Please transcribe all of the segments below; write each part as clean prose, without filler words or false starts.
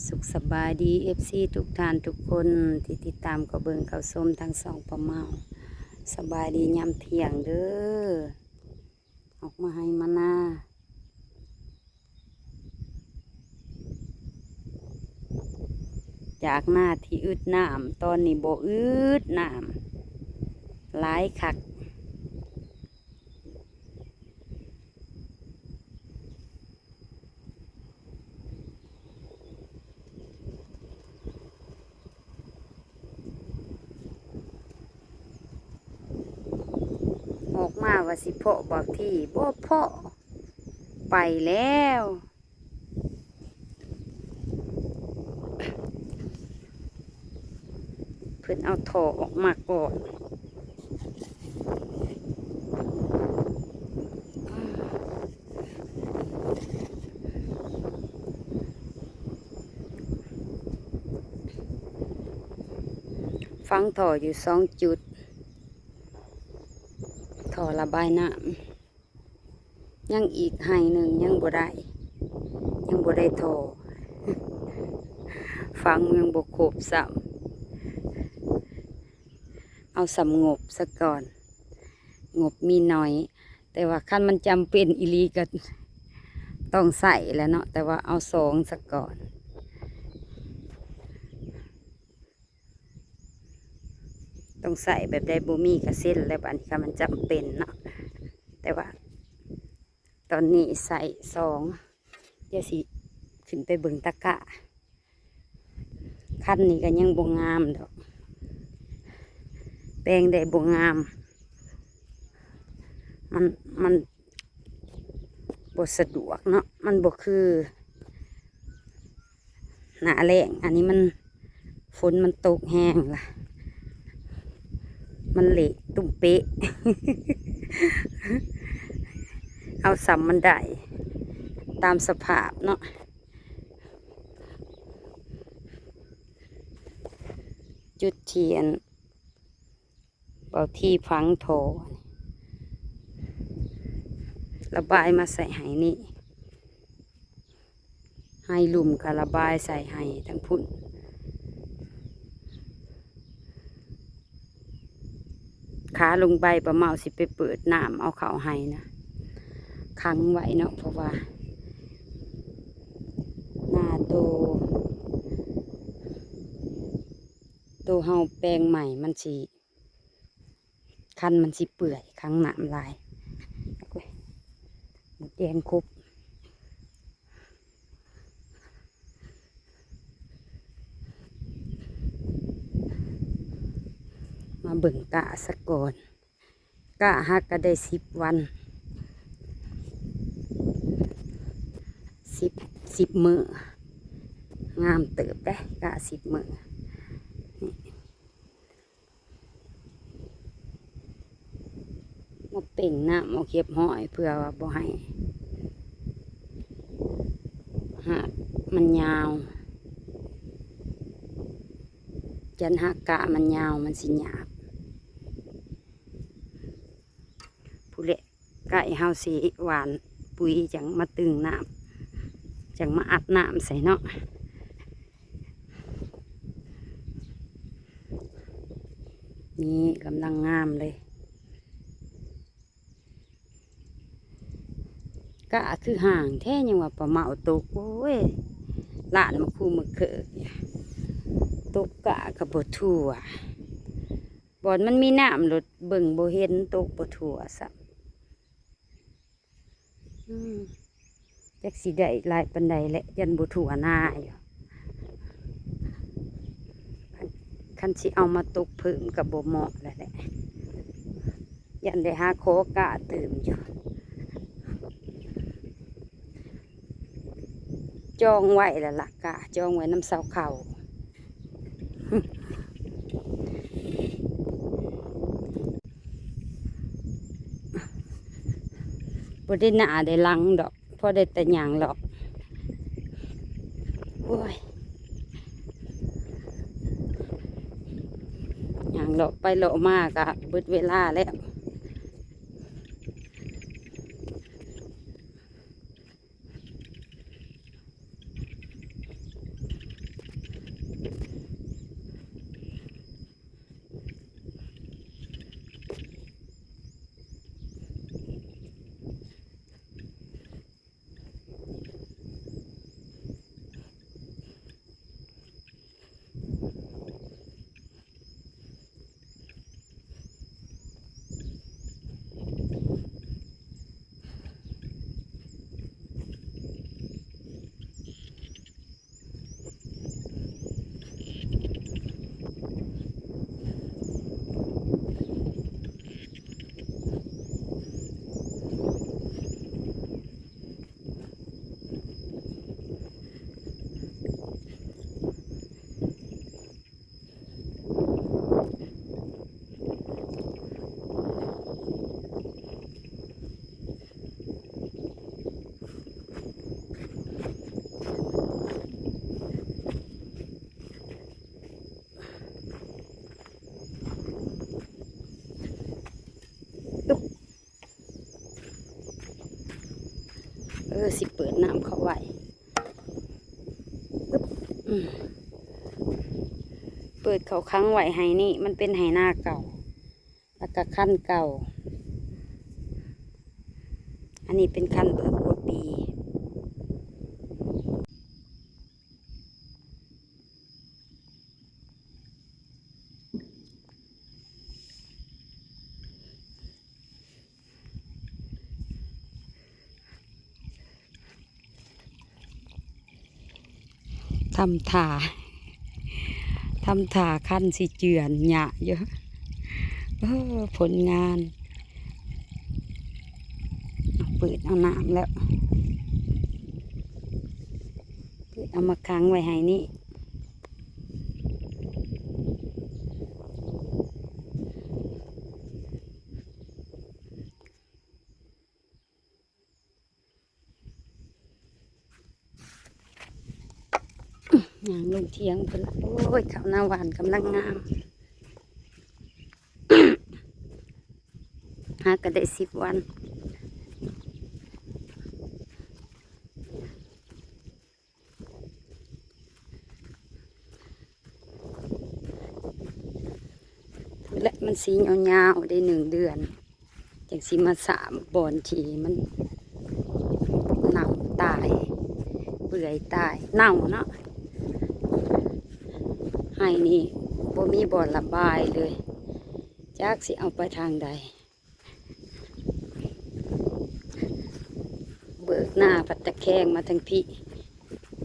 สุขสบายดีFC ทุกท่านทุกคนที่ติดตามกระเบิงเขาส้มทั้งสองประเมาสบายดียามเที่ยงเด้อออกมาให้มานาจากหน้าที่อึดน้ำตอนนี้บ่อึดน้ำหลายคักออกมาว่าสิเพาะบอกที่บ่เพาะไปแล้วเพิ่นเอาท่อออกมาก่อนฟังท่ออยู่2 จุดท่อระบายน้ำยังอีกไห้หนึ่งยังบ่ได้ท่อฟังยังบ่ครบซ้ำเอาสำงบซะก่อนงบมีน้อย แต่ว่าคันมันจำเป็นอีหลีก็ต้องใส่แล้วเนาะแต่ว่าเอา2ซะก่อนต้องใส่แบบได้บ่มีกระเซ็นแล้วบัดนี้ค่ะมันจำเป็นเนาะแต่ว่าตอนนี้ใส่2เดี๋ยวสิขึ้นไปเบิ่งตะกะคันนี้ก็ยังบ่งามดอกแปลงได้บ่งามมันบ่สะดวกเนาะมันบ่คือหน้าแล้งอันนี้มันฝนมันตกแห้งล่ะมันเละตุ้มเป๊ะ เอาสำมันได้ตามสภาพเนาะจุดเทียนเบาที่พังโถระบายมาใส่ไหนี่ให้ลุ่มกับระบายใส่ไหทั้งพุ่นขาลงใบประเมาสิไปเปิดน้ำเอาเขาให้นะขังไว้เนาะเพราะว่าหน้าโตเฮาแปลงใหม่มันสิคันมันสิเปื่อยขังน้ำลายหมดแดงครบมาเบิ่งกะสักก่อนกะฮักก็ได้10 วัน10 มื้องามเติบได้กะ10 มื้อมาเป่งน้ำมาเก็บหอยเพื่อว่าบ่ให้หากมันยาวจันหักกะมันยาวมันสิหยาบผู้เละกะเฮาสิหวานปุ๋ยจังมาตึงน้ำจังมาอัดน้ำใส่เนาะนี่กำลังงามเลยกะคือห่างแท้ยังว่าปลาเมาตกโอ้ยหลานมาคู่มาเกิดตกกะกับบทั่วบอนมันมีน้ำรถเบิ่งบ่เห็นตกบทั่วสักจักสิได้ลายปันใดแหละยันบทั่วหน้าอยู่คันสิเอามาตกเพิ่มกับบ่เหมาะแล้วแหละยันได้หาโคกะเติมอยู่จองไว้แล้วล่ะกะจองไว้น้ำเสาเข่าบ่ได้หน้าได้หลังดอกพอได้แต่หยางหรอกโอ้ยหยางหลอกไปหลอกมากอะเบิดเวลาแล้ว สิเปิดน้ำเข้าไว้ปึ๊บเปิดเขาค้างไว้ให้นี่มันเป็นไหหน้าเก่าแล้วก็ขั้นเก่าอันนี้เป็นขั้นเบิกหัวปีทำถ่าขั้นสิเจือนหยะเยอะผลงานเปิดเอาน้ำแล้วเปิดเอามาค้างไว้ให้นี่อย่างลงเทียงเพิ่นละโอ้ยข้าวหน้าหวานกำลังงามหาก็ได้10 วันและมันสียาวๆได้1 เดือนจังสีมา3 บอนทีมันเน่าตายเปื่อยตายเน่าเนาะให้นี่บ่มีบ่อนระบายเลยจักสิเอาไปทางใดเบิกหน้าปัดตะแคงมาทางพี่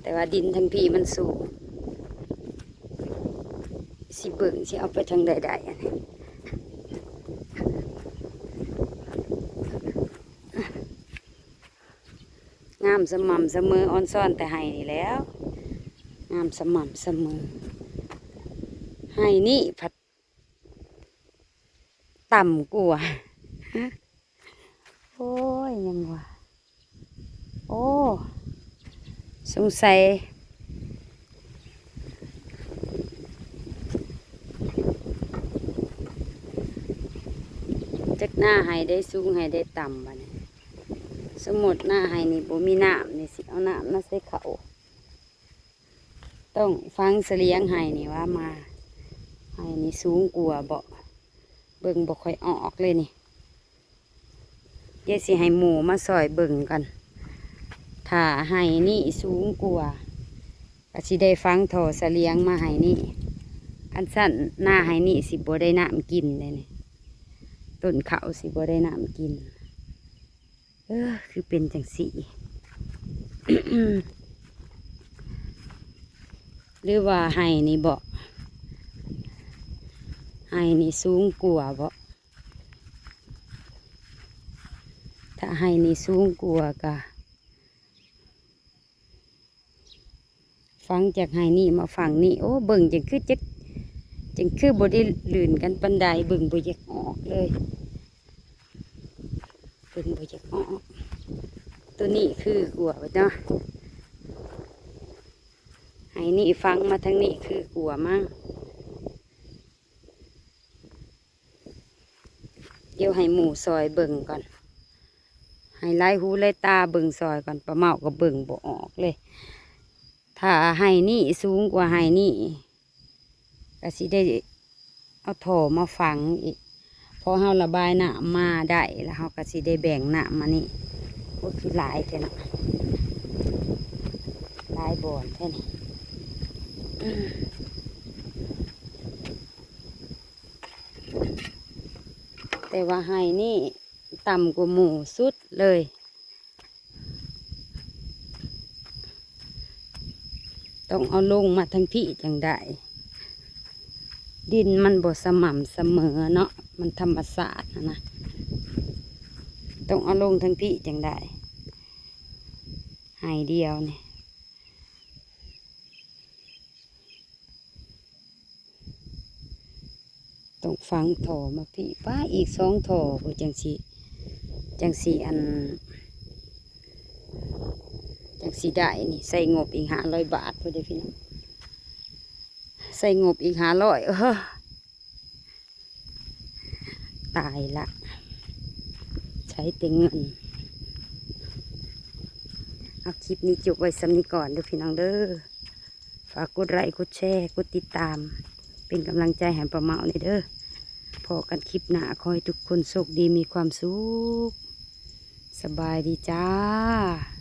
แต่ว่าดินทางพี่มันสูงสิเบิ่งสิเอาไปทางใดๆอันนี้งามสม่ำเสมออ่อนซ่อนแต่ให้นี่แล้วงามสม่ำเสมอให้นี่ผัดต่ำกว่าโอ้ยยังวะโอ้สงสัยจักหน้าให้ได้สูงให้ได้ต่ำบัดนี้สมมุติหน้าให้นี่บ่มีน้ำนี่สิเอาน้ำมาใส่เขาต้องฟังเสลียงให้นี่ว่ามาให้นี่สูงกว่าบ่เบิ่งบ่ค่อยออกเลยนี่เดี๋ยวสิให้หมูมาซอยเบิ่งกันถ้าให้นี่สูงกว่าก็สิได้ฟังโทเสลียงมาให้นี่อันสั้นหน้าให้นี่สิบ่ได้น้ำกินเลยนี่ต้นเขาสิบ่ได้น้ำกินคือเป็นจังสีหรือว่าให้นี่บ่ให้นี่สูงกว่าบ่ถ้าให้นี่สูงกว่าก็ฟังจากให้นี่มาฟังนี่โอ้เบิ่งจังคือบ่ได้ลื่นกันปานใดเบิ่งบ่อยากออกเลยเบิ่งบ่อยากออกตัวนี้คือกลัวเนาะให้นี่ฟังมาทางนี้คือกลัวมั่งเดี๋ยวให้หมูซอยเบิ่งก่อนให้ไล่หูไล่ตาเบิ่งซอยก่อนปลาเมาก็เบิ่งบ่ออกเลยถ้าให้นี่สูงกว่าให้นี่ก็สิได้เอาโถมาฝังอีกพอเฮาระบายน้ำมาได้แล้วเฮาก็สิได้แบ่งน้ำมานี่ก็คือหลายแค่นั้นหลายบ่อนแค่นี้แต่ว่าให้นี่ต่ำกว่าหมูสุดเลยต้องเอาลงมาทั้งพี่จังได้ดินมันบ่สม่ำเสมอเนาะมันธรรมศาสตร์นะต้องเอาลงทั้งพี่จังได้ให้เดียวเนี่ยต้องฟังถอมาพี่ป้าอีก2 ถอบ่จังสีอันจังสีได้นี่ใส่งบอีก500 บาทพอดีพี่น้องใส่งบอีก500ตายละใช้แต่เงิน เอาคลิปนี้จบไว้สำนี้ก่อนเด้อพี่น้องเด้อฝากกดไลค์กดแชร์กดติดตาม เป็นกำลังใจให้ป้าเมาในเด้อพอกันคลิปหน้าขอให้ทุกคนโชคดีมีความสุขสบายดีจ้า